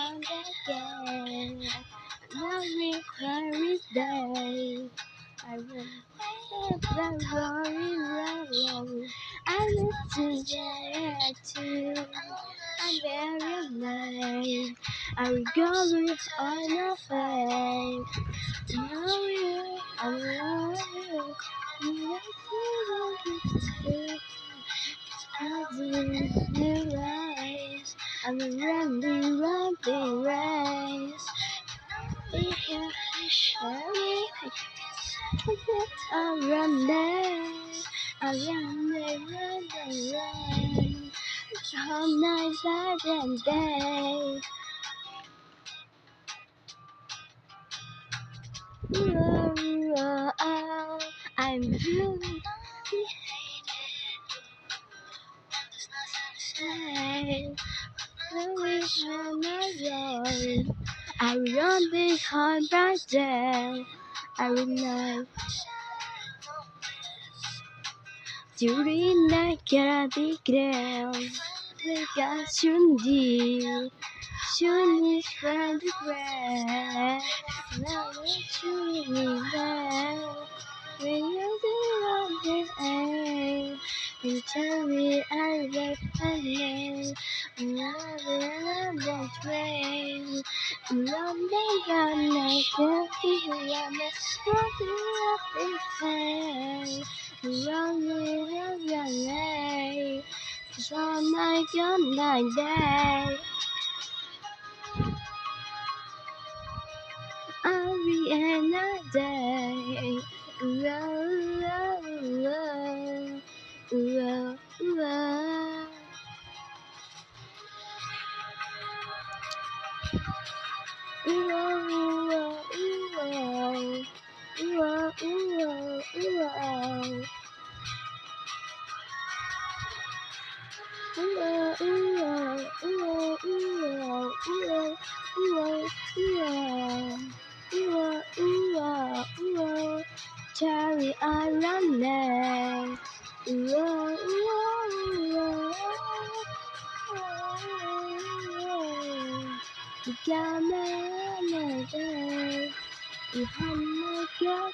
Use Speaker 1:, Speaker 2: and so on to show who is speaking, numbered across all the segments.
Speaker 1: around again. Every Paris day, I will the glory road. I listen to I'm very late. I will go with all your faith. Know you, I love you. You as in new ways, I'm a running race. Be here, surely. I'm running. All night, night day. Whoa, I'm blue. I run behind by day. I remind during the karate ground. We got Shundi. Shundi's from the grass. Now we're shooting there. When you do on the air, you tell me I love my name. Another the train. London gonna tell you I'm a happy face. Running away. Cause all night, all night, day. Ariana Day. Whoa, whoa, whoa, whoa. Cherry Island. You got me day. You have me good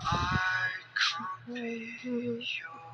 Speaker 2: I can't be your